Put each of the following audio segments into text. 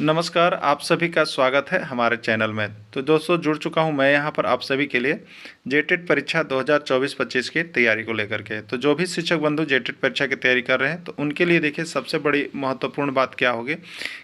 नमस्कार, आप सभी का स्वागत है हमारे चैनल में। तो दोस्तों जुड़ चुका हूं मैं यहां पर आप सभी के लिए जेटेट परीक्षा 2024-25 की तैयारी को लेकर के। तो जो भी शिक्षक बंधु जेटेट परीक्षा की तैयारी कर रहे हैं तो उनके लिए देखिए सबसे बड़ी महत्वपूर्ण बात क्या होगी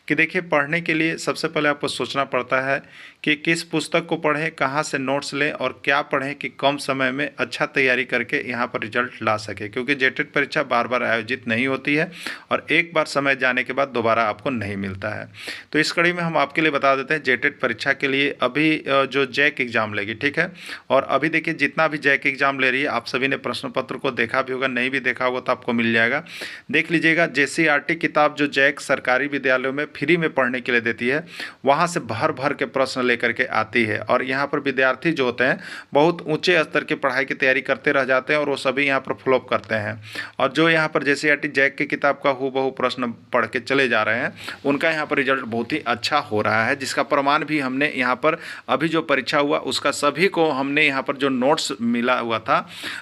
कि देखिए पढ़ने के लिए सबसे पहले आपको सोचना पड़ता है कि किस पुस्तक को पढ़ें, कहाँ से नोट्स लें और क्या पढ़ें कि कम समय में अच्छा तैयारी करके यहाँ पर रिजल्ट ला सके, क्योंकि जेटेट परीक्षा बार बार आयोजित नहीं होती है और एक बार समय जाने के बाद दोबारा आपको नहीं मिलता है। तो इस कड़ी में हम आपके लिए बता देते हैं जेटेट परीक्षा के लिए अभी जो जैक एग्ज़ाम लेगी, ठीक है। और अभी देखिए जितना भी जैक एग्ज़ाम ले रही है, आप सभी ने प्रश्न पत्र को देखा भी होगा, नहीं भी देखा होगा तो आपको मिल जाएगा, देख लीजिएगा। जेसीईआरटी किताब जो जैक सरकारी विद्यालयों में फ्री में पढ़ने के लिए देती है, वहाँ से भर भर के प्रश्न लेकर के आती है और यहाँ पर विद्यार्थी जो होते हैं बहुत ऊंचे स्तर की पढ़ाई की तैयारी करते रह जाते हैं और वो सभी यहाँ पर फ्लॉप करते हैं। और जो यहाँ पर जेसीईआरटी जैक की किताब का हूबहू प्रश्न पढ़ के चले जा रहे हैं, उनका यहाँ पर रिजल्ट बहुत ही अच्छा हो रहा है, जिसका प्रमाण भी हमने यहाँ पर अभी जो परीक्षा हुआ उसका सभी को हमने यहाँ पर जो नोट्स मिला हुआ था,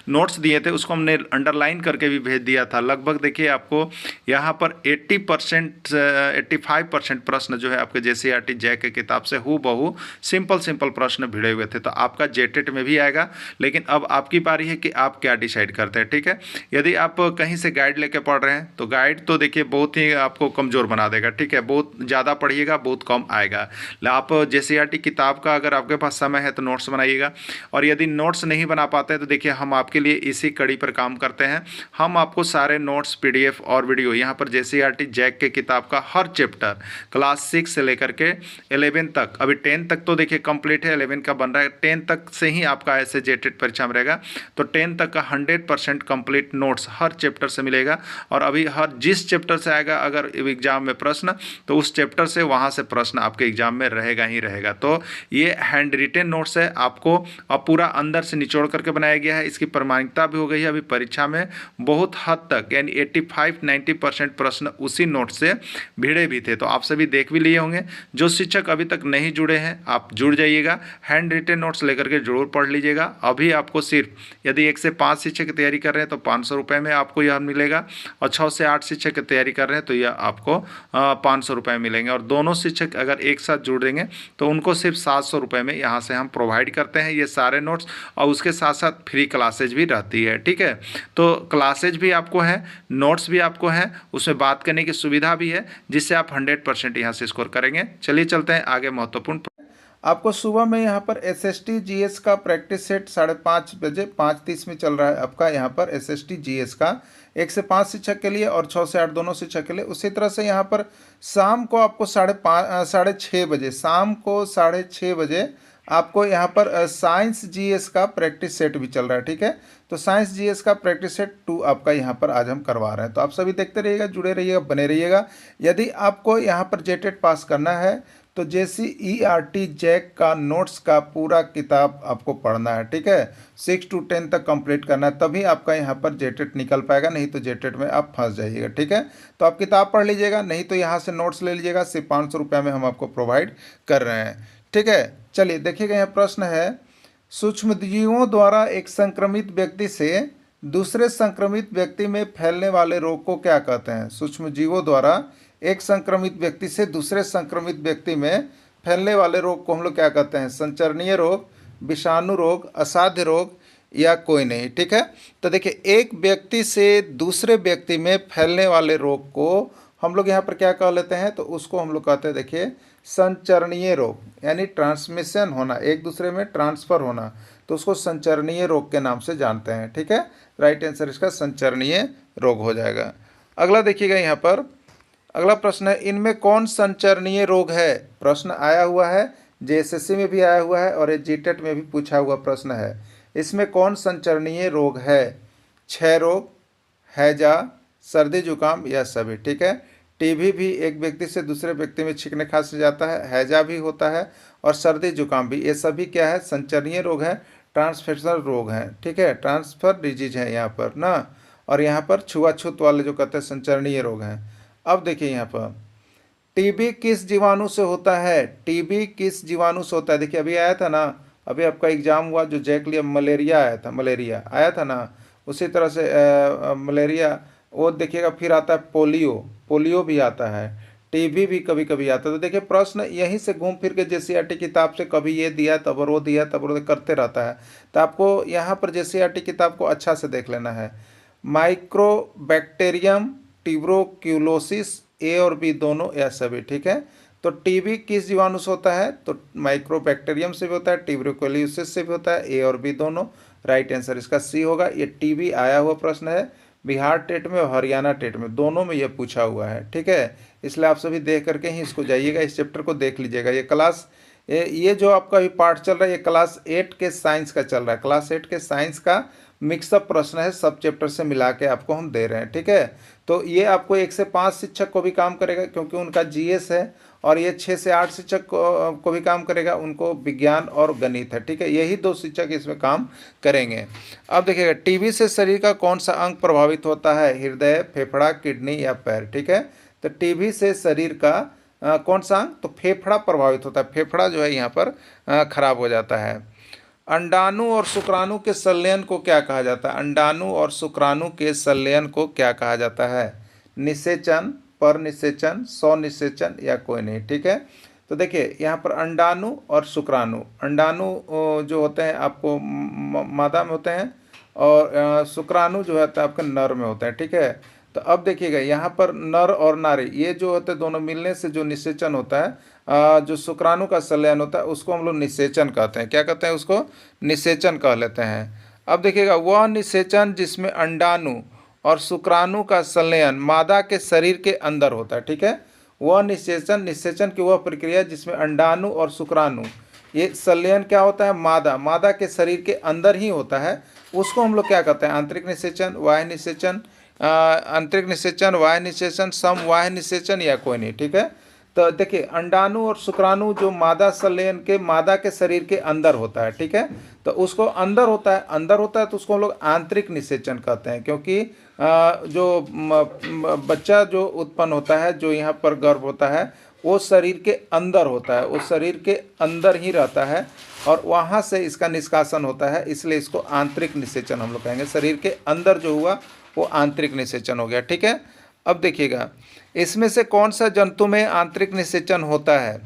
नोट्स दिए थे, उसको हमने अंडरलाइन करके भी भेज दिया था। लगभग देखिए आपको यहाँ पर 80% 85% प्रश्न जो है आपके जेसीईआरटी जैक की किताब से हूबहू सिंपल प्रश्न भिड़े हुए थे। तो आपका जेटेट में भी आएगा, लेकिन अब आपकी बारी है कि आप क्या डिसाइड करते हैं, ठीक है। यदि आप कहीं से गाइड लेके पढ़ रहे हैं तो गाइड तो देखिए बहुत ही आपको कमज़ोर बना देगा, ठीक है। बहुत ज़्यादा पढ़िएगा बहुत कम आएगा। आप जेसीईआरटी किताब का अगर आपके पास समय है तो नोट्स बनाइएगा, और यदि नोट्स नहीं बना पाते हैं तो देखिए हम आपके लिए इसी कड़ी पर काम करते हैं। हम आपको सारे नोट्स, पीडीएफ और वीडियो यहाँ पर जेसीईआरटी जैक के किताब का हर चैप्टर क्लास 6 से लेकर के 11 तक, अभी 10 तक तो देखिए कंप्लीट है, 11 का बन रहा है, 10 तक से ही आपका ऐसे जेटेट परीक्षा में रहेगा। तो 10 तक का 100% कंप्लीट नोट्स हर चैप्टर से मिलेगा। और अभी हर जिस चैप्टर से आएगा अगर एग्जाम में प्रश्न, तो उस चैप्टर से वहाँ से प्रश्न आपके एग्जाम में रहेगा ही रहेगा। तो ये हैंड रिटेन नोट्स है, आपको अब पूरा अंदर से निचोड़ करके बनाया गया है। इसकी प्रामाणिकता भी हो गई है अभी परीक्षा में बहुत हद तक, यानी 85-90% प्रश्न उसी नोट से भिड़े भी थे। तो आप सभी देख भी लिए होंगे। जो शिक्षक अभी तक नहीं जुड़े हैं आप जुड़ जाइएगा, हैंड रिटेन नोट्स लेकर के जरूर पढ़ लीजिएगा। अभी आपको सिर्फ यदि 1 से 5 शिक्षक की तैयारी कर रहे हैं तो 500 रुपये में आपको यह मिलेगा, और 6 से 8 शिक्षक की तैयारी कर रहे हैं तो यह आपको 500 रुपये मिलेंगे। और दोनों शिक्षक अगर एक साथ जुड़ देंगे तो उनको सिर्फ 700 रुपये में यहाँ से हम प्रोवाइड करते हैं ये सारे नोट्स, और उसके साथ साथ फ्री क्लासेज भी रहती है, ठीक है। तो क्लासेज भी आपको है, नोट्स भी आपको है, उसमें बात करने की सुविधा भी है, जिससे आप 100% यहाँ से स्कोर करेंगे। चलिए चलते हैं आगे महत्वपूर्ण। आपको सुबह में यहाँ पर एसएसटी जीएस का प्रैक्टिस सेट 5:30 बजे 5:30 में चल रहा है आपका यहाँ पर एसएसटी जीएस का 1 से 5 शिक्षक के लिए और 6 से 8 दोनों शिक्षक के लिए। उसी तरह से यहाँ पर शाम को आपको 6:30 बजे, शाम को 6:30 बजे आपको यहाँ पर साइंस जीएस का प्रैक्टिस सेट भी चल रहा है, ठीक है। तो साइंस जीएस का प्रैक्टिस सेट 2 आपका यहाँ पर आज हम करवा रहे हैं। तो आप सभी देखते रहिएगा, जुड़े रहिएगा, बने रहिएगा। यदि आपको यहाँ पर जेटेट पास करना है तो जेसीईआरटी जैक का नोट्स का पूरा किताब आपको पढ़ना है, ठीक है। 6 to 10 तक कंप्लीट करना है, तभी आपका यहाँ पर जेटेट निकल पाएगा, नहीं तो जेटेट में आप फंस जाइएगा, ठीक है। तो आप किताब पढ़ लीजिएगा, नहीं तो यहाँ से नोट्स ले लीजिएगा। सिर्फ 500 रुपये में हम आपको प्रोवाइड कर रहे हैं, ठीक है। चलिए देखिएगा, यहाँ प्रश्न है, सूक्ष्मजीवों द्वारा एक संक्रमित व्यक्ति से दूसरे संक्रमित व्यक्ति में फैलने वाले रोग को क्या कहते हैं। सूक्ष्मजीवों द्वारा एक संक्रमित व्यक्ति से दूसरे संक्रमित व्यक्ति में फैलने वाले रोग को हम लोग क्या कहते हैं। संचरणीय रोग, विषाणु रोग, असाध्य रोग या कोई नहीं, ठीक है। तो देखिए एक व्यक्ति से दूसरे व्यक्ति में फैलने वाले रोग को हम लोग यहाँ पर क्या कह लेते हैं, तो उसको हम लोग कहते हैं देखिए संचरणीय रोग, यानी ट्रांसमिशन होना, एक दूसरे में ट्रांसफ़र होना, तो उसको संचरणीय रोग के नाम से जानते हैं, ठीक है। राइट आंसर इसका संचरणीय रोग हो जाएगा। अगला देखिएगा, यहाँ पर अगला प्रश्न है, इनमें कौन संचरणीय रोग है। प्रश्न आया हुआ है, जेएसएससी में भी आया हुआ है और ये जीटेट में भी पूछा हुआ प्रश्न है। इसमें कौन संचरणीय रोग है। क्षय रोग, हैजा, सर्दी जुकाम या सभी, ठीक है। टीबी भी एक व्यक्ति से दूसरे व्यक्ति में छींकने खांसने से जाता है, हैजा भी होता है और सर्दी जुकाम भी, ये सभी क्या है, संचरणीय रोग है, ट्रांसफेशनल रोग हैं, ठीक है। ट्रांसफर डिजीज है यहाँ पर ना, और यहाँ पर छुआछूत वाले जो कहते हैं संचरणीय रोग हैं। अब देखिए यहाँ पर टीबी किस जीवाणु से होता है। टीबी किस जीवाणु से होता है, देखिए अभी आया था ना, अभी आपका एग्जाम हुआ जो जैक लिया, मलेरिया आया था, मलेरिया आया था ना। उसी तरह से मलेरिया वो देखिएगा, फिर आता है पोलियो, पोलियो भी आता है। टीबी भी कभी कभी आता है। तो देखिए प्रश्न यहीं से घूम फिर के जेसीईआरटी किताब से कभी ये दिया तब वो दिया तब वो करते रहता है। तो आपको यहाँ पर जेसीईआरटी किताब को अच्छा से देख लेना है। माइक्रोबैक्टीरियम ट्यूबरक्यूलोसिस, ए और बी दोनों या सभी, ठीक है। तो टीबी किस जीवाणु से होता है? तो माइक्रोबैक्टीरियम से भी होता है, ट्यूबरक्यूलोसिस से भी होता है, ए और बी दोनों। राइट आंसर इसका सी होगा। ये टीबी आया हुआ प्रश्न है बिहार टेट में और हरियाणा टेट में, दोनों में ये पूछा हुआ है, ठीक है। इसलिए आप सभी देख करके ही इसको जाइएगा, इस चैप्टर को देख लीजिएगा। ये जो आपका अभी पार्ट चल रहा है ये क्लास 8 के साइंस का चल रहा है। क्लास 8 के साइंस का मिक्सअप प्रश्न है, सब चैप्टर से मिला के आपको हम दे रहे हैं, ठीक है। तो ये आपको 1 से 5 शिक्षक को भी काम करेगा क्योंकि उनका जीएस है, और ये 6 से 8 शिक्षक को भी काम करेगा, उनको विज्ञान और गणित है, ठीक है। यही 2 शिक्षक इसमें काम करेंगे। अब देखिएगा टीबी से शरीर का कौन सा अंग प्रभावित होता है? हृदय, फेफड़ा, किडनी या पैर, ठीक है। तो टीबी से शरीर का कौन सा अंग? तो फेफड़ा प्रभावित होता है। फेफड़ा जो है यहाँ पर खराब हो जाता है। अंडाणु और शुक्राणु के संलयन को क्या कहा जाता है? अंडाणु और शुक्राणु के संलयन को क्या कहा जाता है? निषेचन, पर निषेचन, स्वनिषेचन या कोई नहीं, ठीक है। तो देखिए यहाँ पर अंडाणु और शुक्राणु, अंडाणु जो होते हैं आपको मादा में होते हैं, और शुक्राणु जो है आपके नर में होते हैं, ठीक है। तो अब देखिएगा यहाँ पर नर और नारी ये जो होते हैं दोनों मिलने से जो निषेचन होता है, जो शुक्राणु का संलयन होता है उसको हम लोग निषेचन कहते हैं। क्या कहते हैं? उसको निषेचन कह लेते हैं। अब देखिएगा वह निषेचन जिसमें अंडाणु और शुक्राणु का संलयन मादा के शरीर के अंदर होता है, ठीक है। वह निषेचन की वह प्रक्रिया जिसमें अंडाणु और शुक्राणु ये संलयन क्या होता है? मादा के शरीर के अंदर ही होता है, उसको हम लोग क्या कहते हैं? आंतरिक निषेचन, बाह्य निषेचन, आंतरिक निषेचन, बाह्य निषेचन, समबाह्य निषेचन या कोई नहीं, ठीक है। तो देखिए अंडाणु और शुक्राणु जो मादा संलयन के मादा के शरीर के अंदर होता है, ठीक है। तो उसको अंदर होता है तो उसको हम लोग आंतरिक निषेचन कहते हैं, क्योंकि जो बच्चा जो उत्पन्न होता है, जो यहाँ पर गर्भ होता है, वो शरीर के अंदर होता है, वो शरीर के अंदर ही रहता है और वहाँ से इसका निष्कासन होता है, इसलिए इसको आंतरिक निषेचन हम लोग कहेंगे। शरीर के अंदर जो हुआ वो आंतरिक निषेचन हो गया, ठीक है। अब देखिएगा इसमें से कौन सा जंतु में आंतरिक निषेचन होता है?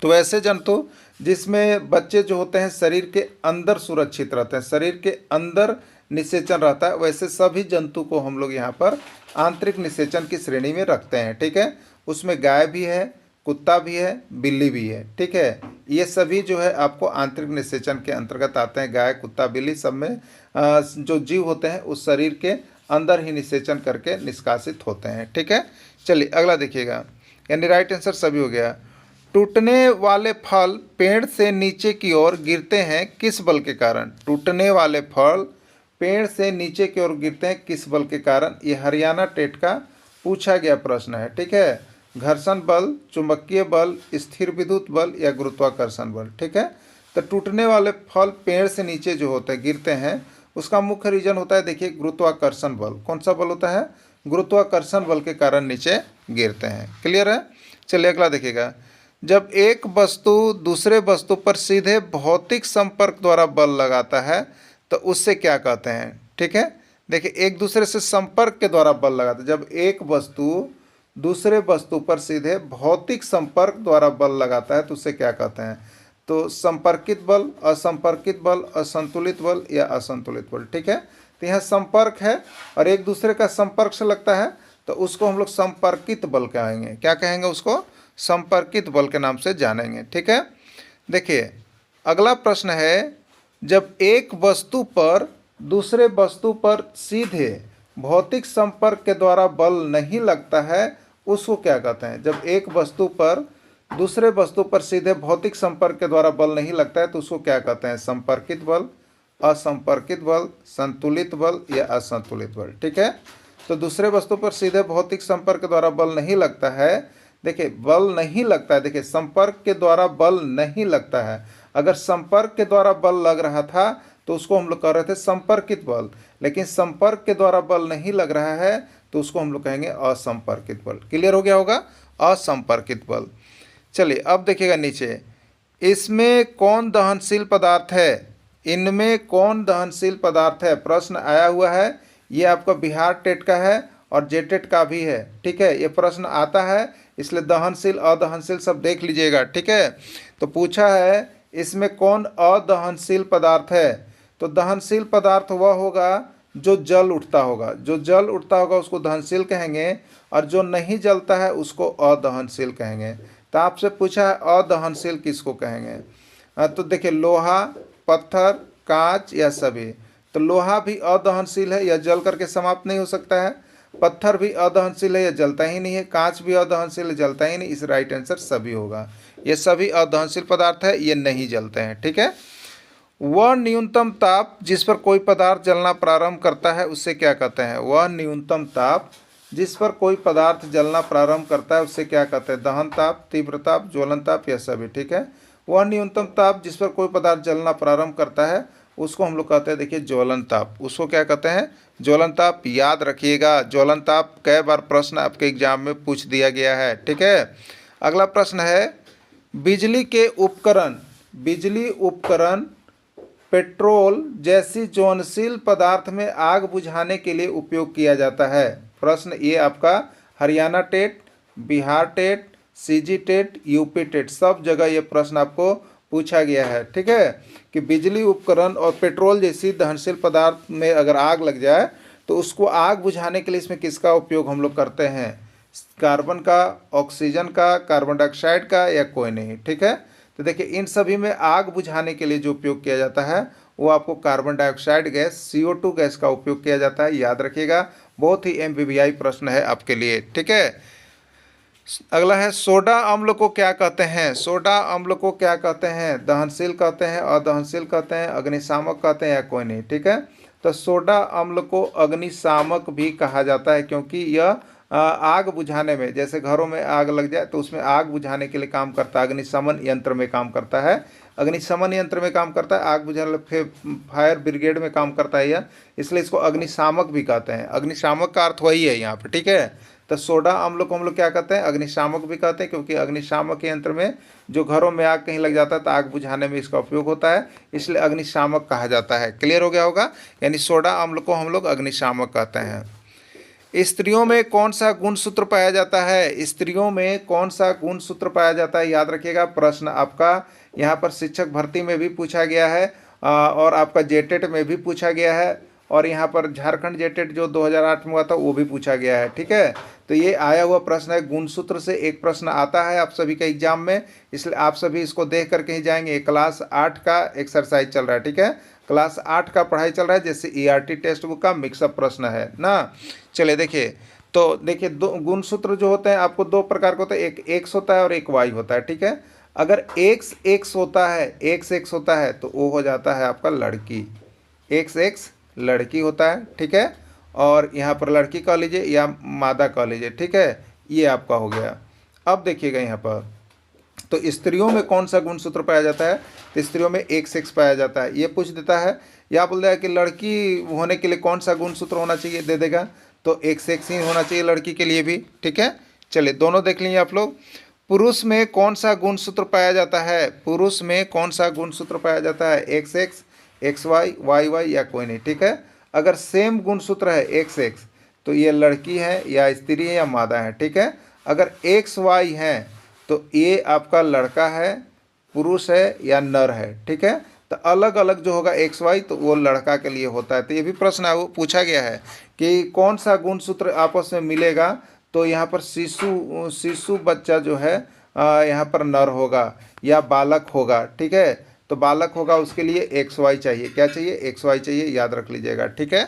तो ऐसे जंतु जिसमें बच्चे जो होते हैं शरीर के अंदर सुरक्षित रहते हैं, शरीर के अंदर निषेचन रहता है, वैसे सभी जंतु को हम लोग यहाँ पर आंतरिक निषेचन की श्रेणी में रखते हैं, ठीक है। उसमें गाय भी है, कुत्ता भी है, बिल्ली भी है, ठीक है। ये सभी जो है आपको आंतरिक निषेचन के अंतर्गत आते हैं। गाय, कुत्ता, बिल्ली सब में जो जीव होते हैं उस शरीर के अंदर ही निषेचन करके निष्कासित होते हैं, ठीक है। चलिए अगला देखिएगा, यानी राइट आंसर सभी हो गया। टूटने वाले फल पेड़ से नीचे की ओर गिरते हैं किस बल के कारण? टूटने वाले फल पेड़ से नीचे की ओर गिरते हैं किस बल के कारण? ये हरियाणा टेट का पूछा गया प्रश्न है, ठीक है। घर्षण बल, चुंबकीय बल, स्थिर विद्युत बल या गुरुत्वाकर्षण बल, ठीक है। तो टूटने वाले फल पेड़ से नीचे जो होते हैं गिरते हैं, उसका मुख्य रीजन होता है देखिए गुरुत्वाकर्षण बल। कौन सा बल होता है? गुरुत्वाकर्षण बल के कारण नीचे गिरते हैं। क्लियर है? चलिए अगला देखिएगा, जब एक वस्तु दूसरे वस्तु पर सीधे भौतिक संपर्क द्वारा बल लगाता है तो उससे क्या कहते हैं? ठीक है, देखिए एक दूसरे से संपर्क के द्वारा बल लगाता है। जब एक वस्तु दूसरे वस्तु पर सीधे भौतिक संपर्क द्वारा बल लगाता है तो उसे क्या कहते हैं? तो संपर्कित बल, असंपर्कित बल, असंतुलित बल या असंतुलित बल, ठीक है। तो यहाँ संपर्क है और एक दूसरे का संपर्क से लगता है तो उसको हम लोग संपर्कित बल कहेंगे। क्या कहेंगे? उसको संपर्कित बल के नाम से जानेंगे, ठीक है। देखिए अगला प्रश्न है, जब एक वस्तु पर दूसरे वस्तु पर सीधे भौतिक संपर्क के द्वारा बल नहीं लगता है उसको क्या कहते हैं? जब एक वस्तु पर दूसरे वस्तु पर सीधे भौतिक संपर्क के द्वारा बल नहीं लगता है तो उसको क्या कहते हैं? संपर्कित बल, असंपर्कित बल, संतुलित बल या असंतुलित बल, ठीक है। तो दूसरे वस्तु पर सीधे भौतिक संपर्क के द्वारा बल नहीं लगता है, देखिए बल नहीं लगता है, देखिए संपर्क के द्वारा बल नहीं लगता है। अगर संपर्क के द्वारा बल लग रहा था तो उसको हम लोग कह रहे थे संपर्कित बल, लेकिन संपर्क के द्वारा बल नहीं लग रहा है तो उसको हम लोग कहेंगे असंपर्कित बल। क्लियर हो गया होगा? असंपर्कित बल। चलिए अब देखिएगा नीचे, इसमें कौन दहनशील पदार्थ है? इनमें कौन दहनशील पदार्थ है? प्रश्न आया हुआ है, ये आपका बिहार टेट का है और जेटेट का भी है। ठीक है, ये प्रश्न आता है, इसलिए दहनशील अदहनशील सब देख लीजिएगा। ठीक है, तो पूछा है इसमें कौन अदहनशील पदार्थ है, तो दहनशील पदार्थ वह होगा जो जल उठता होगा, जो जल उठता होगा उसको दहनशील कहेंगे, और जो नहीं जलता है उसको अदहनशील कहेंगे। तो आपसे पूछा है अदहनशील किसको कहेंगे। तो देखिए लोहा, पत्थर, कांच या सभी। तो लोहा भी अदहनशील है, यह जल करके समाप्त नहीं हो सकता है। पत्थर भी अदहनशील है, यह जलता ही नहीं है। कांच भी अदहनशील है, जलता ही नहीं। इस राइट आंसर सभी होगा। ये सभी अदहनशील पदार्थ है, ये नहीं जलते हैं। ठीक है, वह न्यूनतम ताप जिस पर कोई पदार्थ जलना प्रारंभ करता है उससे क्या कहते हैं। वह न्यूनतम ताप जिस पर कोई पदार्थ जलना प्रारंभ करता है उससे क्या कहते हैं। दहन ताप, तीव्र ताप, ज्वलन ताप या सभी। ठीक है, वह न्यूनतम ताप जिस पर कोई पदार्थ जलना प्रारंभ करता है उसको हम लोग कहते हैं, देखिए ज्वलन ताप। उसको क्या कहते हैं, ज्वलन ताप। याद रखिएगा, ज्वलन ताप कई बार प्रश्न आपके एग्जाम में पूछ दिया गया है। ठीक है, अगला प्रश्न है, बिजली के उपकरण, बिजली उपकरण पेट्रोल जैसी ज्वलनशील पदार्थ में आग बुझाने के लिए उपयोग किया जाता है। प्रश्न ये आपका Haryana TET, Bihar TET, CG TET, UP TET, सब जगह ये प्रश्न आपको पूछा गया है। ठीक है, कि बिजली उपकरण और पेट्रोल जैसी दहनशील पदार्थ में अगर आग लग जाए तो उसको आग बुझाने के लिए इसमें किसका उपयोग हम लोग करते हैं। कार्बन का, ऑक्सीजन का, कार्बन डाइऑक्साइड का या कोई नहीं। ठीक है, तो देखिए इन सभी में आग बुझाने के लिए जो उपयोग किया जाता है वो आपको carbon dioxide gas, CO2 gas का उपयोग किया जाता है। याद रखिएगा, बहुत ही MBBI प्रश्न है आपके लिए। ठीक है, अगला है, सोडा अम्ल को क्या कहते हैं। सोडा अम्ल को क्या कहते हैं, दहनशील कहते हैं, अदहनशील कहते हैं, अग्निशामक कहते हैं या कोई नहीं। ठीक है, तो सोडा अम्ल को अग्निशामक भी कहा जाता है, क्योंकि यह आग बुझाने में, जैसे घरों में आग लग जाए तो उसमें आग बुझाने के लिए काम करता है, अग्निशमन यंत्र में काम करता है, अग्निशमन यंत्र में काम करता है, आग बुझाने फायर ब्रिगेड में काम करता है यह, इसलिए इसको अग्निशामक भी कहते हैं। अग्निशामक का अर्थ वही है यहाँ पे। ठीक है, तो सोडा अम्ल को हम लोग क्या कहते हैं, अग्निशामक भी कहते हैं, क्योंकि अग्निशामक यंत्र में जो घरों में आग कहीं लग जाता है तो आग बुझाने में इसका उपयोग होता है, इसलिए अग्निशामक कहा जाता है। क्लियर हो गया होगा, यानी सोडा अम्ल को हम लोग अग्निशामक कहते हैं। स्त्रियों में कौन सा गुणसूत्र पाया जाता है, स्त्रियों में कौन सा गुणसूत्र पाया जाता है। याद रखिएगा, प्रश्न आपका यहाँ पर शिक्षक भर्ती में भी पूछा गया है और आपका जेटेट में भी पूछा गया है, और यहाँ पर झारखंड जेटेट जो 2008 में हुआ था वो भी पूछा गया है। ठीक है, तो ये आया हुआ प्रश्न है, गुणसूत्र से एक प्रश्न आता है आप सभी के एग्जाम में, इसलिए आप सभी इसको देख करके ही जाएंगे। क्लास 8 का एक्सरसाइज चल रहा है। ठीक है, क्लास 8 का पढ़ाई चल रहा है, जैसे ERT टेक्स्ट बुक का मिक्सअप प्रश्न है ना। चलिए देखिए, तो देखिए दो गुणसूत्र जो होते हैं आपको दो प्रकार के होते हैं, एक एक्स होता है और एक वाई होता है। ठीक है, अगर एक्स एक्स होता है, एक्स एक्स होता है तो वो हो जाता है आपका लड़की, एक्स एक्स लड़की होता है। ठीक है, और यहाँ पर लड़की कह लीजिए या मादा कह लीजिए। ठीक है, ये आपका हो गया। अब देखिएगा यहाँ पर, तो स्त्रियों में कौन सा गुणसूत्र पाया जाता है, तो स्त्रियों में एक्स एक्स पाया जाता है। ये पूछ देता है या बोल देगा कि लड़की होने के लिए कौन सा गुणसूत्र होना चाहिए, दे देगा, तो एक्स एक्स ही होना चाहिए लड़की के लिए भी। ठीक है, चलिए दोनों देख लीजिए आप लोग। पुरुष में कौन सा गुणसूत्र पाया जाता है, पुरुष में कौन सा गुणसूत्र पाया जाता है, X X, X Y, Y Y या कोई नहीं। ठीक है, अगर सेम गुणसूत्र है एक्स एक्स तो ये लड़की है या स्त्री है या मादा है। ठीक है, अगर एक्स वाई है तो ये आपका लड़का है, पुरुष है या नर है। ठीक है, तो अलग अलग जो होगा एक्स वाई तो वो लड़का के लिए होता है। तो ये भी प्रश्न है वो पूछा गया है कि कौन सा गुणसूत्र आपस में मिलेगा, तो यहाँ पर शिशु बच्चा जो है यहाँ पर नर होगा या बालक होगा। ठीक है, तो बालक होगा उसके लिए एक्स वाई चाहिए, क्या चाहिए, एक्स वाई चाहिए, याद रख लीजिएगा। ठीक है,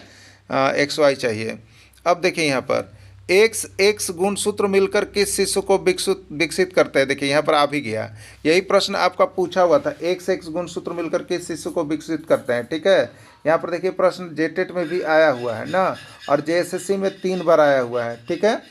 एक्स वाई चाहिए। अब देखिए यहाँ पर एक्स एक्स गुणसूत्र मिलकर किस शिशु को विकसित करते हैं। देखिए यहाँ पर आ भी गया, यही प्रश्न आपका पूछा हुआ था, एक्स एक्स गुणसूत्र मिलकर किस शिशु को विकसित करते हैं। ठीक है, यहाँ पर देखिए प्रश्न जेटेट में भी आया हुआ है ना, और JSSC में 3 बार आया हुआ है। ठीक है,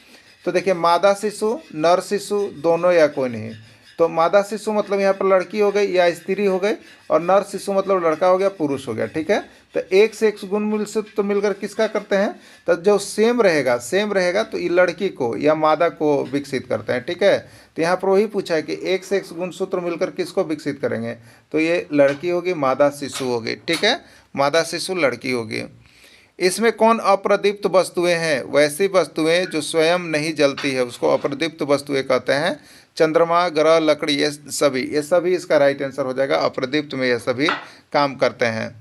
तो देखिए मादा शिशु, नर शिशु दोनों या कोई नहीं। तो मादा शिशु मतलब यहाँ पर लड़की हो गई या स्त्री हो गई, और नर शिशु मतलब लड़का हो गया, पुरुष हो गया। ठीक है, तो एक से एक गुण तो मिलकर किसका करते हैं, तो जो सेम रहेगा तो ये लड़की को या मादा को विकसित करते हैं। ठीक है, तो यहाँ पर वही पूछा है कि एक से एक गुणसूत्र मिलकर किसको विकसित करेंगे, तो ये लड़की होगी, मादा शिशु होगी। ठीक है, मादा शिशु लड़की होगी। इसमें कौन अप्रदीप्त वस्तुएं हैं? वैसी वस्तुएं जो स्वयं नहीं जलती है उसको अप्रदीप्त वस्तुएं कहते हैं। चंद्रमा, ग्रह, लकड़ी, ये सभी इसका राइट आंसर हो जाएगा। अप्रदीप्त में ये सभी काम करते हैं।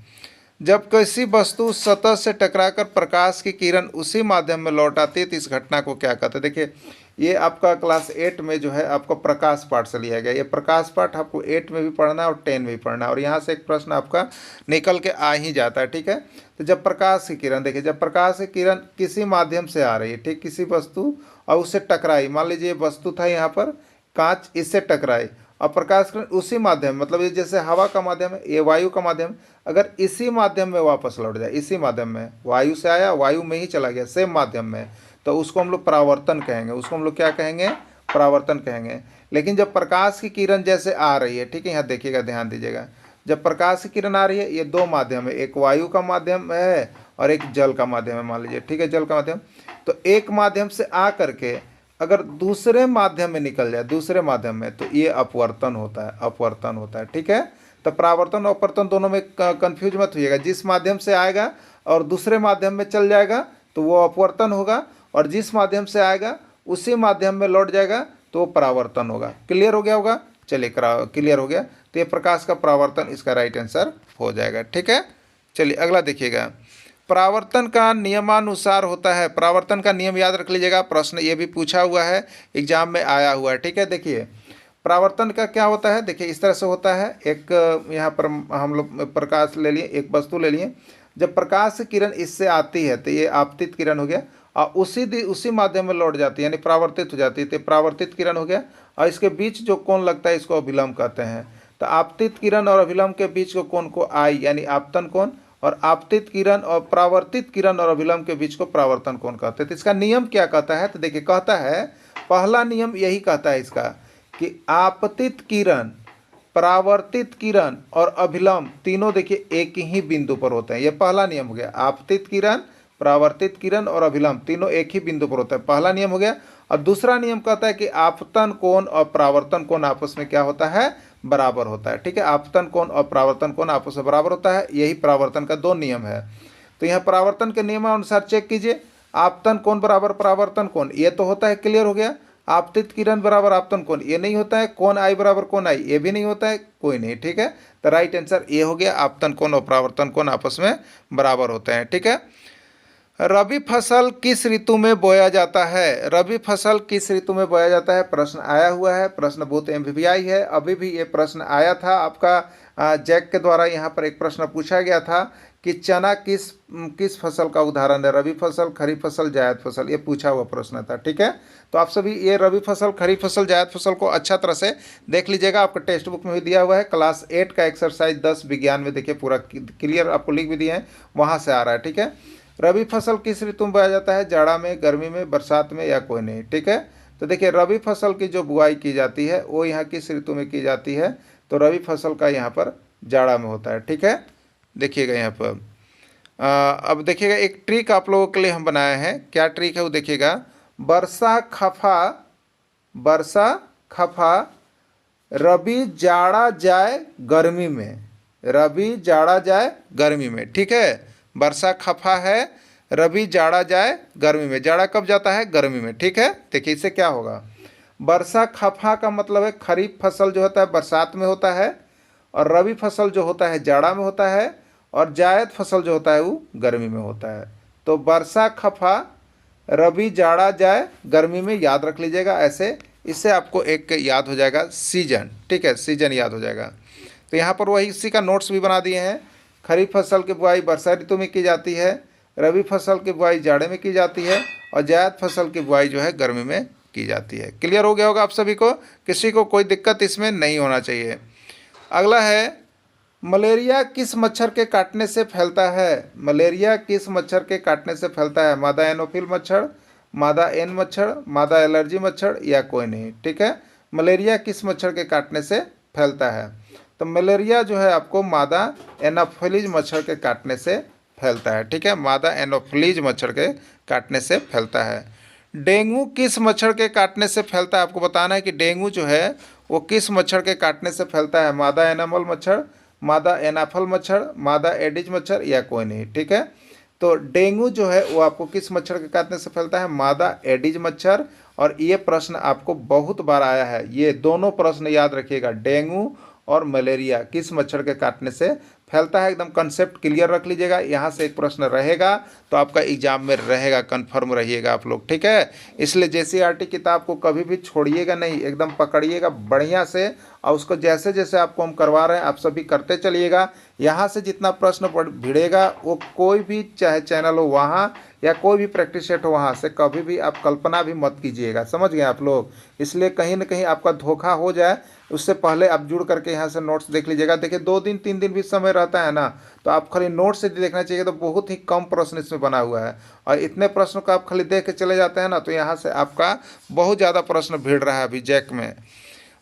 जब किसी वस्तु सतह से टकराकर प्रकाश की किरण उसी माध्यम में लौट आती है तो इस घटना को क्या कहते हैं? देखिए, ये आपका क्लास 8 में जो है आपको प्रकाश पाठ से लिया गया। ये प्रकाश पाठ आपको 8 में भी पढ़ना है और 10 में भी पढ़ना है, और यहाँ से एक प्रश्न आपका निकल के आ ही जाता है। ठीक है, तो जब प्रकाश की किरण, देखिए, जब प्रकाश की किरण किसी माध्यम से आ रही है, ठीक, किसी वस्तु और उससे टकराई, मान लीजिए ये वस्तु था यहाँ पर कांच, इससे टकराई और प्रकाश किरण उसी माध्यम, मतलब ये जैसे हवा का माध्यम है, ये वायु का माध्यम, अगर इसी माध्यम में वापस लौट जाए, इसी माध्यम में, वायु से आया वायु में ही चला गया सेम माध्यम में, तो उसको हम लोग परावर्तन कहेंगे। उसको हम लोग क्या कहेंगे? परावर्तन कहेंगे। लेकिन जब प्रकाश की किरण जैसे आ रही है, ठीक है, यहाँ देखिएगा, ध्यान दीजिएगा, जब प्रकाश की किरण आ रही है, ये दो माध्यम है, एक वायु का माध्यम है और एक जल का माध्यम है, मान लीजिए, ठीक है, जल का माध्यम। तो एक माध्यम से आ करके अगर दूसरे माध्यम में निकल जाए, दूसरे माध्यम में, तो ये अपवर्तन होता है, अपवर्तन होता है। ठीक है, तो परावर्तन और अपवर्तन दोनों में कंफ्यूज मत होइएगा। जिस माध्यम से आएगा और दूसरे माध्यम में चल जाएगा तो वो अपवर्तन होगा, और जिस माध्यम से आएगा उसी माध्यम में लौट जाएगा तो वो परावर्तन होगा। क्लियर हो गया होगा? चलिए, क्लियर हो गया। तो ये प्रकाश का परावर्तन इसका राइट आंसर हो जाएगा। ठीक है, चलिए अगला देखिएगा। परावर्तन का नियमानुसार होता है। परावर्तन का नियम याद रख लीजिएगा, प्रश्न ये भी पूछा हुआ है, एग्जाम में आया हुआ है। ठीक है, देखिए परावर्तन का क्या होता है, देखिए इस तरह से होता है। एक यहाँ पर हम लोग प्रकाश ले लिए, एक वस्तु ले लिए, जब प्रकाश किरण इससे आती है तो ये आपतित किरण हो गया, और उसी माध्यम में लौट जाती है, यानी परावर्तित हो जाती है, तो परावर्तित किरण हो गया। और इसके बीच जो कोण लगता है इसको अभिलंब कहते हैं। तो आपतित किरण और अभिलंब के बीच के कोण को आई यानी आपतन कोण, और आपतित किरण और परावर्तित किरण और अभिलंब के बीच को परावर्तन कोण कहते हैं। तो इसका नियम क्या कहता है? तो देखिए, कहता है, पहला नियम यही कहता है इसका कि आपतित किरण, परावर्तित किरण और अभिलंब तीनों देखिए एक ही बिंदु पर होते हैं। यह पहला नियम हो गया। आपतित किरण, परावर्तित किरण और अभिलंब तीनों एक ही बिंदु पर होता है, पहला नियम हो गया। और दूसरा नियम कहता है कि आपतन कोण और परावर्तन कोण आपस में क्या होता है? बराबर होता है। ठीक है, आपतन कोण और परावर्तन कोण आपस में बराबर होता है, यही परावर्तन का दो नियम है। तो यहाँ परावर्तन के नियमानुसार चेक कीजिए, आपतन कोण बराबर परावर्तन कोण, ये तो होता है, क्लियर हो गया। आपतित किरण बराबर आपतन कोण, ये नहीं होता है। कोण आई बराबर कोण आई, ये भी नहीं होता है, कोई नहीं। ठीक है, तो राइट आंसर ये हो गया, आपतन कोण और परावर्तन कोण आपस में बराबर होते हैं। ठीक है, रबी फसल किस ऋतु में बोया जाता है? रबी फसल किस ऋतु में बोया जाता है? प्रश्न आया हुआ है, प्रश्न बहुत MVVI है। अभी भी ये प्रश्न आया था आपका जैक के द्वारा, यहाँ पर एक प्रश्न पूछा गया था कि चना किस फसल का उदाहरण है? रबी फसल, खरीफ फसल, जायद फसल, ये पूछा हुआ प्रश्न था। ठीक है, तो आप सभी ये रबी फसल, खरीफ फसल, जायद फसल को अच्छा तरह से देख लीजिएगा। आपका टेक्स्ट बुक में भी दिया हुआ है, क्लास 8 का एक्सरसाइज 10 विज्ञान में देखिए पूरा क्लियर आपको लिख भी दिए हैं, वहाँ से आ रहा है। ठीक है, रबी फसल किस ऋतु में बोया जाता है? जाड़ा में, गर्मी में, बरसात में, या कोई नहीं। ठीक है, तो देखिए रबी फसल की जो बुआई की जाती है वो यहाँ किस ऋतु में की जाती है? तो रबी फसल का यहाँ पर जाड़ा में होता है। ठीक है, देखिएगा यहाँ पर अब देखिएगा एक ट्रिक आप लोगों के लिए हम बनाए हैं। क्या ट्रिक है वो देखिएगा। वर्षा खफा रबी जाड़ा जाए गर्मी में, रबी जाड़ा जाए गर्मी में। ठीक है, वर्षा खफा है, रबी जाड़ा जाए गर्मी में। जाड़ा कब जाता है? गर्मी में। ठीक है, देखिए इससे क्या होगा। वर्षा खफा का मतलब है खरीफ फसल जो होता है बरसात में होता है, और रबी फसल जो होता है जाड़ा में होता है, और जायद फसल जो होता है वो गर्मी में होता है। तो वर्षा खफा रबी जाड़ा जाए गर्मी में, याद रख लीजिएगा ऐसे। इससे आपको एक याद हो जाएगा सीजन। ठीक है, सीजन याद हो जाएगा। तो यहाँ पर वही इसी का नोट्स भी बना दिए हैं। खरीफ फसल की बुआई वर्षा ऋतु में की जाती है, रबी फसल की बुआई जाड़े में की जाती है, और जायद फसल की बुआई जो है गर्मी में की जाती है। क्लियर हो गया होगा आप सभी को, किसी को कोई दिक्कत इसमें नहीं होना चाहिए। अगला है, मलेरिया किस मच्छर के काटने से फैलता है? मलेरिया किस मच्छर के काटने से फैलता है? मादा एनोफिल मच्छर, मादा एन मच्छर, मादा एलर्जी मच्छर, या कोई नहीं। ठीक है, मलेरिया किस मच्छर के काटने से फैलता है? तो मलेरिया जो है आपको मादा एनोफिलीज मच्छर के काटने से फैलता है। ठीक है, मादा एनोफिलीज मच्छर के काटने से फैलता है। डेंगू किस मच्छर के काटने से फैलता है? आपको बताना है कि डेंगू जो है वो किस मच्छर के काटने से फैलता है? मादा एनामल मच्छर, मादा एनाफल मच्छर, मादा एडिज मच्छर, या कोई नहीं। ठीक है, तो डेंगू जो है वो आपको किस मच्छर के काटने से फैलता है? मादा एडिज मच्छर। और ये प्रश्न आपको बहुत बार आया है, ये दोनों प्रश्न याद रखिएगा, डेंगू और मलेरिया किस मच्छर के काटने से फैलता है। एकदम कंसेप्ट क्लियर रख लीजिएगा, यहाँ से एक प्रश्न रहेगा तो आपका एग्जाम में रहेगा, कंफर्म रहिएगा आप लोग, ठीक है। इसलिए JCERT किताब को कभी भी छोड़िएगा नहीं, एकदम पकड़िएगा बढ़िया से, और उसको जैसे जैसे आपको हम करवा रहे हैं आप सभी करते चलिएगा। यहाँ से जितना प्रश्न भिड़ेगा वो कोई भी चाहे चैनल हो वहाँ या कोई भी प्रैक्टिस सेट हो वहाँ से कभी भी आप कल्पना भी मत कीजिएगा, समझ गए आप लोग। इसलिए कहीं ना कहीं आपका धोखा हो जाए उससे पहले आप जुड़ करके यहाँ से नोट्स देख लीजिएगा। देखिए 2 दिन 3 दिन भी समय रहता है ना, तो आप खाली नोट से देखना चाहिए, तो बहुत ही कम प्रश्न इसमें बना हुआ है, और इतने प्रश्नों को आप खाली देख के चले जाते हैं ना, तो यहाँ से आपका बहुत ज़्यादा प्रश्न भिड़ रहा है अभी जैक में।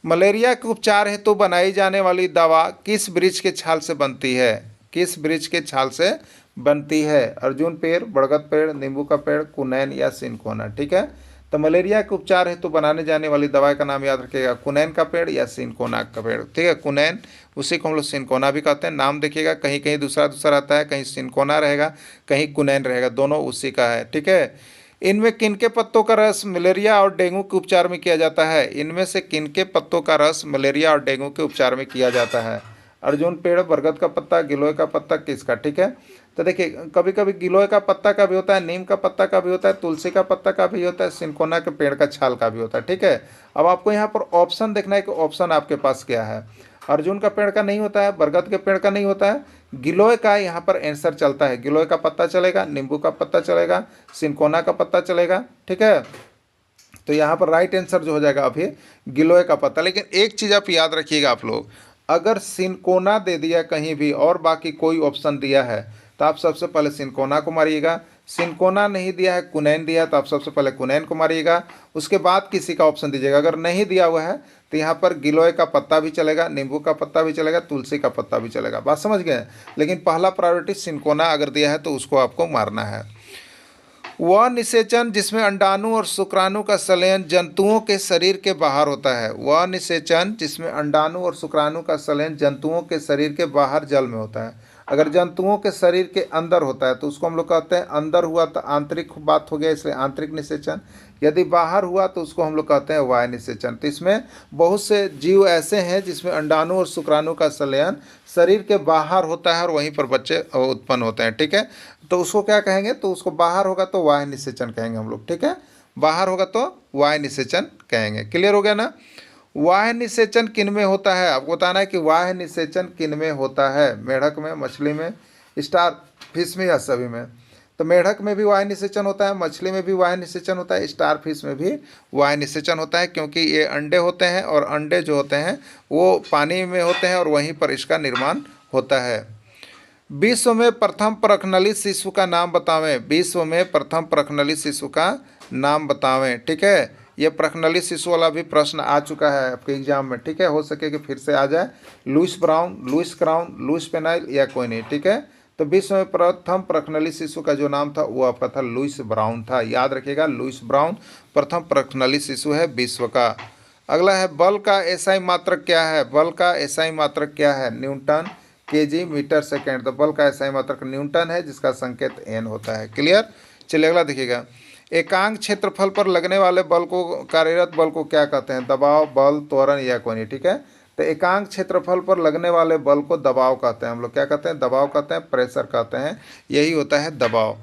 मलेरिया के उपचार हेतु बनाई जाने वाली दवा किस वृक्ष के छाल से बनती है? किस वृक्ष के छाल से बनती है? अर्जुन पेड़, बरगद पेड़, नींबू का पेड़, कुनैन या सिनकोना, ठीक है। तो मलेरिया के उपचार हेतु बनाने जाने वाली दवाई का नाम याद रखिएगा, कुनैन का पेड़ या सिनकोना का पेड़, ठीक है। कुनैन, उसी को हम लोग सिनकोना भी कहते हैं। नाम देखिएगा, कहीं कहीं दूसरा दूसरा आता है, कहीं सिनकोना रहेगा, कहीं कुनैन रहेगा, दोनों उसी का है, ठीक है। इनमें किनके पत्तों का रस मलेरिया और डेंगू के उपचार में किया जाता है? इनमें से किनके पत्तों का रस मलेरिया और डेंगू के उपचार में किया जाता है? अर्जुन पेड़, बरगद का पत्ता, गिलोय का पत्ता, किसका, ठीक है। तो देखिए कभी कभी गिलोय का पत्ता का भी होता है, नीम का पत्ता का भी होता है, तुलसी का पत्ता का भी होता है, सिनकोना के पेड़ का छाल का भी होता है, ठीक है। अब आपको यहाँ पर ऑप्शन देखना है कि ऑप्शन आपके पास क्या है। अर्जुन का पेड़ का नहीं होता है, बरगद के पेड़ का नहीं होता है, गिलोय का यहाँ पर आंसर चलता है। गिलोय का पत्ता चलेगा, नींबू का पत्ता चलेगा, सिनकोना का पत्ता चलेगा, ठीक है। तो यहाँ पर राइट आंसर जो हो जाएगा अभी गिलोय का पत्ता। लेकिन एक चीज़ आप याद रखिएगा आप लोग, अगर सिनकोना दे दिया कहीं भी और बाकी कोई ऑप्शन दिया है तो आप सबसे पहले सिनकोना को मारिएगा। सिनकोना नहीं दिया है, कुनैन दिया है, तो आप सबसे पहले कुनैन को मारिएगा, उसके बाद किसी का ऑप्शन दीजिएगा। अगर नहीं दिया हुआ है तो यहाँ पर गिलोय का पत्ता भी चलेगा, नींबू का पत्ता भी चलेगा, तुलसी का पत्ता भी चलेगा, बात समझ गए। लेकिन पहला प्रायोरिटी सिनकोना अगर दिया है तो उसको आपको मारना है। वह निषेचन जिसमें अंडाणु और शुक्राणु का संलयन जंतुओं के शरीर के बाहर होता है। वह निषेचन जिसमें अंडाणु और शुक्राणु का संलयन जंतुओं के शरीर के बाहर जल में होता है। अगर जंतुओं के शरीर के अंदर होता है तो उसको हम लोग कहते हैं, अंदर हुआ तो आंतरिक बात हो गया, इसलिए आंतरिक निषेचन। यदि बाहर हुआ तो उसको हम लोग कहते हैं वायु निषेचन। तो इसमें बहुत से जीव ऐसे हैं जिसमें अंडाणु और शुक्राणु का संलयन शरीर के बाहर होता है और वहीं पर बच्चे उत्पन्न होते हैं, ठीक है। तो उसको क्या कहेंगे? तो उसको बाहर होगा तो वायु निषेचन कहेंगे हम लोग, ठीक है। बाहर होगा तो वायु निषेचन कहेंगे। क्लियर हो गया ना। वाह्य निषेचन किन में होता है? आपको बताना है कि वाह्य निषेचन किन में होता है। मेढक में, मछली में, स्टार फिश में या सभी में। तो मेढक में भी वाह्य निषेचन होता है, मछली में भी वाह्य निषेचन होता है, स्टार फिश में भी वाह्य निषेचन होता है, क्योंकि ये अंडे होते हैं और अंडे जो होते हैं वो पानी में होते हैं और वहीं पर इसका निर्माण होता है। विश्व में प्रथम परखनली शिशु का नाम बतावें। विश्व में प्रथम परखनली शिशु का नाम बतावें, ठीक है। ये प्रखनली शिशु वाला भी प्रश्न आ चुका है आपके एग्जाम में, ठीक है। हो सके कि फिर से आ जाए। Louis Brown, Louis Crown, Louis पेनाइल या कोई नहीं, ठीक है। तो विश्व में प्रथम प्रखनली शिशु का जो नाम था वो आपका था लुइस ब्राउन था। याद रखिएगा, लुइस ब्राउन प्रथम प्रखनली शिशु है विश्व का। अगला है बल का एसआई मात्रक क्या है? बल का एसआई मात्रक क्या है? Newton, KG, metre, second. तो बल का एसआई मात्रक न्यूटन है, जिसका संकेत एन होता है। क्लियर। चलिए अगला देखिएगा, एकांक क्षेत्रफल पर लगने वाले बल को, कार्यरत बल को क्या कहते हैं? दबाव, बल, त्वरण या कोई नहीं, ठीक है। तो एकांक क्षेत्रफल पर लगने वाले बल को दबाव कहते हैं। हम लोग क्या कहते हैं? दबाव कहते हैं, प्रेशर कहते हैं, यही होता है दबाव।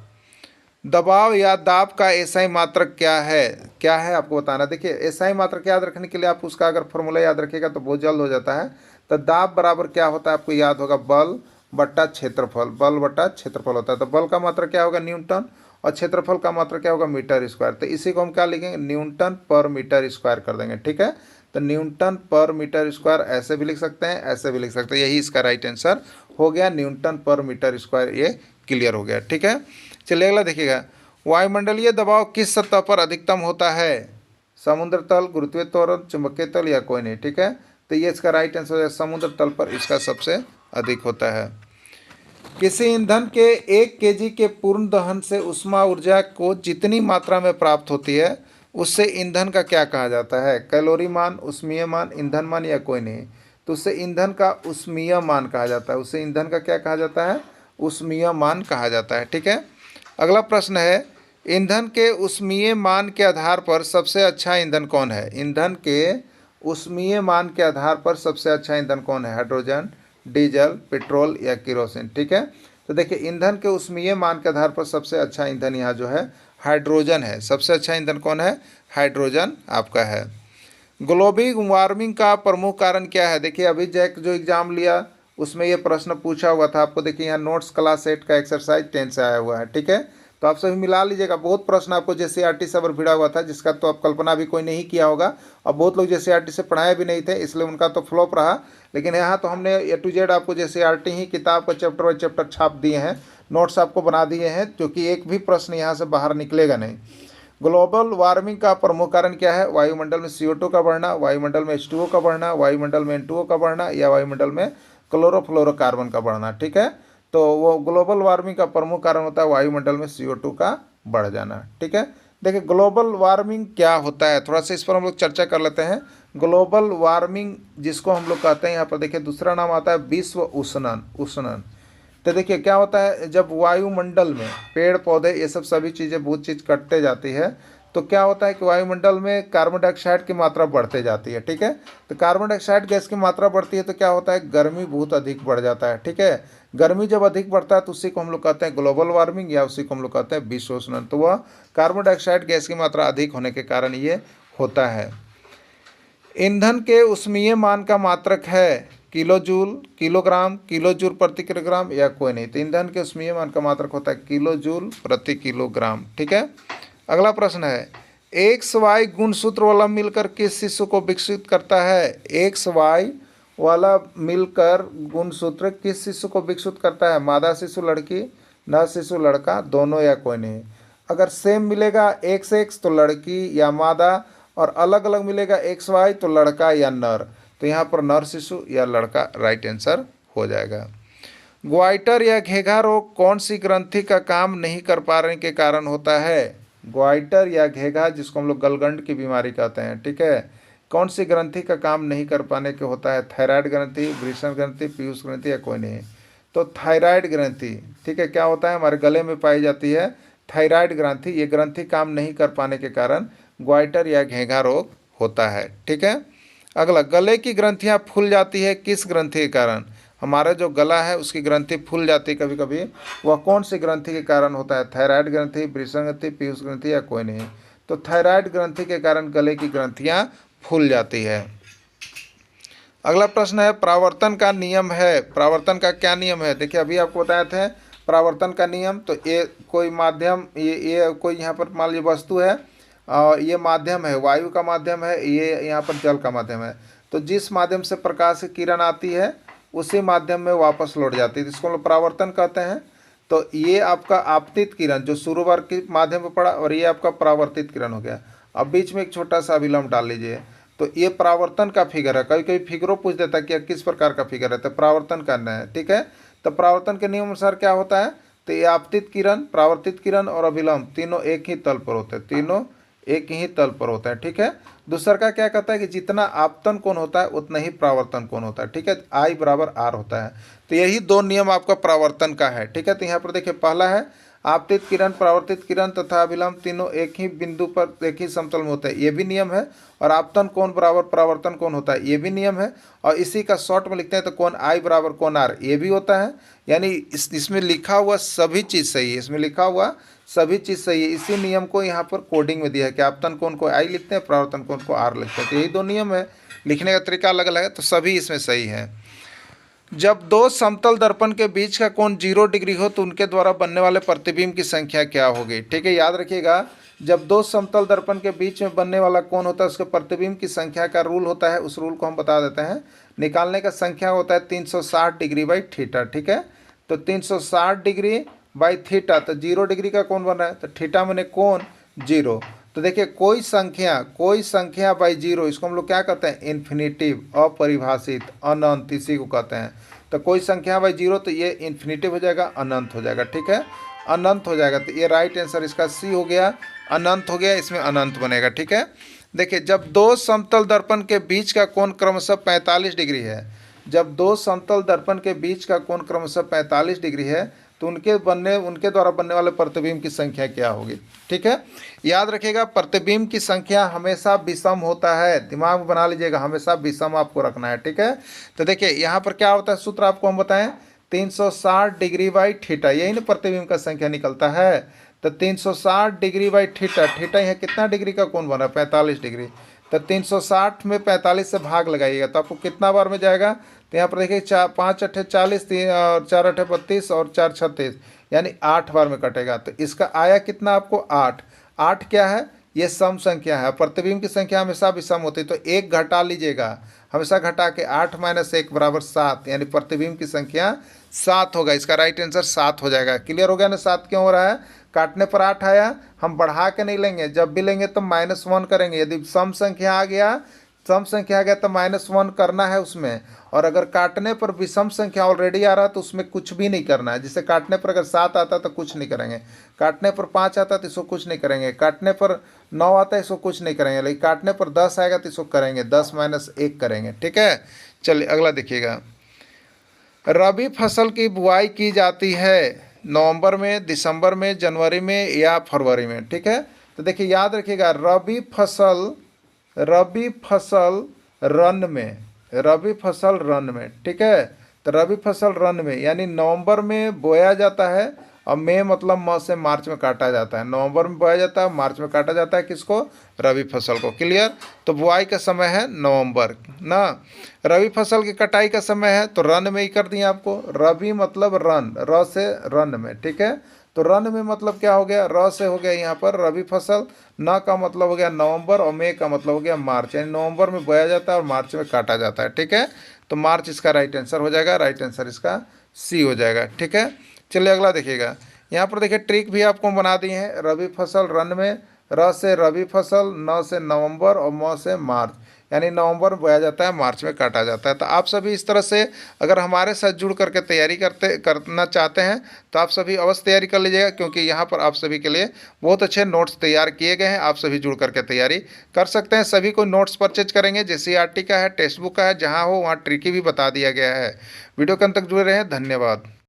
दबाव या दाब का एसआई मात्रक क्या है? क्या है आपको बताना। देखिए एसआई मात्रक याद रखने के लिए आप उसका अगर फॉर्मूला याद रखिएगा तो बहुत जल्द हो जाता है। तो दाब बराबर क्या होता है आपको याद होगा? बल बट्टा क्षेत्रफल। बल बट्टा क्षेत्रफल होता है। तो बल का मात्रक क्या होगा? न्यूटन, और क्षेत्रफल का मात्रक क्या होगा? Metre square. तो इसी को हम क्या लिखेंगे? न्यूटन पर मीटर स्क्वायर कर देंगे, ठीक है। तो न्यूटन पर मीटर स्क्वायर ऐसे भी लिख सकते हैं, ऐसे भी लिख सकते हैं, यही इसका राइट आंसर हो गया, न्यूटन पर मीटर स्क्वायर। ये क्लियर हो गया, ठीक है। चलिए अगला देखिएगा, वायुमंडलीय दबाव किस सतह पर अधिकतम होता है? समुद्र तल, गुरुत्वीय त्वरण, चुंबकीय तल या कोई नहीं, ठीक है। तो ये इसका राइट आंसर है, समुद्र तल पर इसका सबसे अधिक होता है। किसी ईंधन के 1 केजी के पूर्ण दहन से ऊष्मा ऊर्जा को जितनी मात्रा में प्राप्त होती है उससे ईंधन का क्या कहा जाता है? कैलोरी मान, ऊष्मीय मान, ईंधन मान या कोई नहीं। तो उससे ईंधन का ऊष्मीय मान कहा जाता है। उससे ईंधन का क्या कहा जाता है? ऊष्मीय मान कहा जाता है, ठीक है। अगला प्रश्न है, ईंधन के ऊष्मीय मान के आधार पर सबसे अच्छा ईंधन कौन है? ईंधन के ऊष्मीय मान के आधार पर सबसे अच्छा ईंधन कौन है? हाइड्रोजन, डीजल, पेट्रोल या केरोसिन? ठीक है, तो देखिए ईंधन के ऊष्मीय मान के आधार पर सबसे अच्छा ईंधन यहाँ जो है हाइड्रोजन है। सबसे अच्छा ईंधन कौन है? हाइड्रोजन आपका है। ग्लोबल वार्मिंग का प्रमुख कारण क्या है? देखिए अभी जैक जो एग्जाम लिया उसमें ये प्रश्न पूछा हुआ था आपको। देखिए यहाँ नोट्स क्लास 8 का एक्सरसाइज 10 से आया हुआ है। ठीक है, तो आप सभी मिला लीजिएगा। बहुत प्रश्न आपको JCERT से अगर भिड़ा हुआ था जिसका तो आप कल्पना भी कोई नहीं किया होगा, और बहुत लोग JCERT से पढ़ाए भी नहीं थे इसलिए उनका तो फ्लॉप रहा। लेकिन यहाँ तो हमने A to Z आपको JCERT ही किताब का चैप्टर बाई चैप्टर छाप दिए हैं, नोट्स आपको बना दिए हैं, जो कि एक भी प्रश्न यहाँ से बाहर निकलेगा नहीं। ग्लोबल वार्मिंग का प्रमुख कारण क्या है? वायुमंडल में CO2 का बढ़ना, वायुमंडल में H2O का बढ़ना, वायुमंडल में N2O का बढ़ना या वायुमंडल में क्लोरोफ्लोरोकार्बन का बढ़ना। ठीक है, तो वो ग्लोबल वार्मिंग का प्रमुख कारण होता है वायुमंडल में CO2 का बढ़ जाना। ठीक है, देखिए ग्लोबल वार्मिंग क्या होता है, थोड़ा सा इस पर हम लोग चर्चा कर लेते हैं। ग्लोबल वार्मिंग जिसको हम लोग कहते हैं, यहाँ पर देखिए दूसरा नाम आता है विश्व उष्णन। तो देखिए क्या होता है, जब वायुमंडल में पेड़ पौधे ये सब सभी चीज़ें बहुत चीज़ कटते जाती है तो क्या होता है कि वायुमंडल में कार्बन डाइऑक्साइड की मात्रा बढ़ते जाती है। ठीक है, तो कार्बन डाइऑक्साइड गैस की मात्रा बढ़ती है तो क्या होता है, गर्मी बहुत अधिक बढ़ जाता है। ठीक है, गर्मी जब अधिक बढ़ता है तो उसी को हम लोग कहते हैं ग्लोबल वार्मिंग या उसी को हम लोग कहते हैं विश्व उष्णन। तो वह कार्बन डाइऑक्साइड गैस की मात्रा अधिक होने के कारण ये होता है। ईंधन के ऊष्मीय मान का मात्रक है kilo joule, kilogram, kilo joule प्रति किलोग्राम या कोई नहीं। तो ईंधन के ऊष्मीय मान का मात्रक होता है किलो जूल प्रति किलोग्राम। ठीक है, अगला प्रश्न है, XY गुणसूत्र वाला मिलकर किस शिशु को विकसित करता है? XY वाला मिलकर गुणसूत्र किस शिशु को विकसित करता है? मादा शिशु लड़की, नर शिशु लड़का, दोनों या कोई नहीं। अगर सेम मिलेगा XX तो लड़की या मादा, और अलग अलग मिलेगा XY तो लड़का या नर। तो यहाँ पर नर शिशु या लड़का राइट आंसर हो जाएगा। ग्वाइटर या घेघा रोग कौन सी ग्रंथि का काम नहीं कर पाने के कारण होता है? ग्वाइटर या घेघा जिसको हम लोग गलगंड की बीमारी कहते हैं। ठीक है, कौन सी ग्रंथि का काम नहीं कर पाने के होता है? थायराइड ग्रंथि, वृषण ग्रंथि, पीयूष ग्रंथि या कोई नहीं। तो थायराइड ग्रंथि, ठीक है, क्या होता है, हमारे गले में पाई जाती है थायराइड ग्रंथि। ये ग्रंथि काम नहीं कर पाने के कारण ग्वाइटर या घेघा रोग होता है। ठीक है, अगला, गले की ग्रंथियां फूल जाती है किस ग्रंथि के कारण? हमारा जो गला है उसकी ग्रंथि फूल जाती है कभी कभी, वह कौन सी ग्रंथि के कारण होता है? थायराइड ग्रंथि, वृषण ग्रंथि, पीयूष ग्रंथि या कोई नहीं। तो थायराइड ग्रंथि के कारण गले की ग्रंथियां फूल जाती है। अगला प्रश्न है, प्रावर्तन का नियम है। प्रावर्तन का क्या नियम है? देखिए अभी आपको बताए थे प्रावर्तन का नियम। तो ये कोई माध्यम, ये कोई यहाँ पर मान लीजिए वस्तु है और ये माध्यम है, वायु का माध्यम है, ये यहाँ पर जल का माध्यम है। तो जिस माध्यम से प्रकाश की किरण आती है उसी माध्यम में वापस लौट जाती है, इसको हम लोग परावर्तन कहते हैं। तो ये आपका आपतित किरण जो शुरू वर्ग के माध्यम पर पड़ा, और ये आपका परावर्तित किरण हो गया। अब बीच में एक छोटा सा अभिलंब डाल लीजिए, तो ये परावर्तन का फिगर है। कभी कभी फिगरों पूछ देता है कि किस प्रकार का फिगर है, तो परावर्तन करना है। ठीक है, तो परावर्तन के नियम अनुसार क्या होता है, तो ये आपतित किरण, परावर्तित किरण और अभिलंब तीनों एक ही तल पर होते हैं, तीनों एक ही तल पर होता है। ठीक है, दूसरा का क्या कहता है कि जितना आपतन कोण होता है उतना ही परावर्तन कोण होता है। ठीक है, I बराबर R होता है। तो यही दो नियम आपका परावर्तन का है। ठीक है, तो यहाँ पर देखिए पहला है आपतित किरण, परावर्तित किरण तथा अभिलंब तीनों एक ही बिंदु पर एक ही समतल में होते हैं, ये भी नियम है। और आपतन कोण बराबर परावर्तन कोण होता है, ये भी नियम है। और इसी का शॉर्ट में लिखते हैं तो कोण I बराबर कोण R, ये भी होता है। यानी इसमें लिखा हुआ सभी चीज़ सही है, इसमें लिखा हुआ सभी चीज़ सही है। इसी नियम को यहाँ पर कोडिंग में दिया है कि आपतन कोण को I लिखते हैं, परावर्तन कोण को R लिखते हैं। तो यही दो नियम है, लिखने का तरीका अलग अलग है, तो सभी इसमें सही है। जब दो समतल दर्पण के बीच का कोण 0 डिग्री हो तो उनके द्वारा बनने वाले प्रतिबिंब की संख्या क्या होगी? ठीक है, याद रखिएगा, जब दो समतल दर्पण के बीच में बनने वाला कोण होता है उसके प्रतिबिंब की संख्या का रूल होता है, उस रूल को हम बता देते हैं। निकालने का संख्या होता है 360 डिग्री बाई थीटा। ठीक है, तो 360 डिग्री बाई थीटा, तो 0 डिग्री का कोण बन रहा है, तो थीटा मैंने कोण 0। तो देखिए कोई संख्या बाई 0, इसको हम लोग क्या कहते हैं? इन्फिनिटिव, अपरिभाषित, अनंत, इसी को कहते हैं। तो कोई संख्या बाई 0 तो ये इन्फिनिटिव हो जाएगा, अनंत हो जाएगा। ठीक है, अनंत हो जाएगा। तो ये राइट आंसर इसका C हो गया, अनंत हो गया, इसमें अनंत बनेगा। ठीक है, देखिए जब दो समतल दर्पण के बीच का कोण क्रमशः 45 डिग्री है, जब दो समतल दर्पण के बीच का कोण क्रमशः 45 डिग्री है तो उनके द्वारा बनने वाले प्रतिबिंब की संख्या क्या होगी। ठीक है, याद रखिएगा प्रतिबिंब की संख्या हमेशा विषम होता है, दिमाग में बना लीजिएगा, हमेशा विषम आपको रखना है। ठीक है, तो देखिए यहाँ पर क्या होता है, सूत्र आपको हम बताएं 360 डिग्री बाई थीटा, यही ना प्रतिबिंब का संख्या निकलता है। तो 360 डिग्री बाई थीटा, थीटा यहाँ कितना डिग्री का कोण बना, 45 डिग्री। तो 360 में 45 से भाग लगाइएगा तो आपको कितना बार में जाएगा, तो यहाँ पर देखिए 5 अट्ठे 40, 4 अट्ठे 32 और 4 36, यानी 8 बार में कटेगा। तो इसका आया कितना आपको 8। 8 क्या है, ये सम संख्या है, प्रतिबिंब की संख्या हमेशा विषम होती है, तो 1 घटा लीजिएगा, हमेशा घटा के 8 - 1 = 7, यानी प्रतिबिंब की संख्या 7 होगा। इसका राइट आंसर 7 हो जाएगा। क्लियर हो गया ना, 7 क्यों हो रहा है, काटने पर 8 आया, हम बढ़ा के नहीं लेंगे, जब भी लेंगे तो -1 करेंगे। यदि सम संख्या आ गया तो -1 करना है उसमें, और अगर काटने पर विषम संख्या ऑलरेडी आ रहा है तो उसमें कुछ भी नहीं करना है। जिससे काटने पर अगर 7 आता तो कुछ नहीं करेंगे, काटने पर 5 आता तो इसको कुछ नहीं करेंगे, काटने पर 9 आता है इसको कुछ नहीं करेंगे, लेकिन काटने पर 10 आएगा तो इसको करेंगे, 10 - 1 करेंगे। ठीक है, चलिए अगला देखिएगा। रबी फसल की बुआई की जाती है नवंबर में, दिसंबर में, जनवरी में या फरवरी में। ठीक है, तो देखिए याद रखिएगा, रबी फसल रन में, रबी फसल रन में। ठीक है, तो रबी फसल रन में यानी नवंबर में बोया जाता है, और मई मतलब म से मार्च में काटा जाता है। नवंबर में बोया जाता है, मार्च में काटा जाता है, किसको, रबी फसल को। क्लियर, तो बुआई का समय है नवंबर ना, रबी फसल की कटाई का समय है, तो रन में ही कर दिए आपको। रबी मतलब रन, र से रन में। ठीक है, तो रन में मतलब क्या हो गया, र से हो गया यहाँ पर रबी फसल, न का मतलब हो गया नवंबर, और मई का मतलब हो गया मार्च, यानी नवंबर में बोया जाता है और मार्च में काटा जाता है। ठीक है, तो मार्च इसका राइट आंसर हो जाएगा, राइट आंसर इसका सी हो जाएगा। ठीक है, चलिए अगला देखिएगा। यहाँ पर देखिए ट्रिक भी आपको बना दिए हैं, रबी फसल रन में, र से रबी फसल, न से नवंबर और म से मार्च, यानी नवंबर में बोया जाता है, मार्च में काटा जाता है। तो आप सभी इस तरह से अगर हमारे साथ जुड़ करके तैयारी करना चाहते हैं तो आप सभी अवश्य तैयारी कर लीजिएगा, क्योंकि यहाँ पर आप सभी के लिए बहुत अच्छे नोट्स तैयार किए गए हैं। आप सभी जुड़ करके तैयारी कर सकते हैं। सभी को नोट्स परचेज करेंगे, JCERT का है, टेक्स्ट बुक का है, जहाँ हो वहाँ ट्रिकी भी बता दिया गया है। वीडियो के अंत तक जुड़े रहें, धन्यवाद।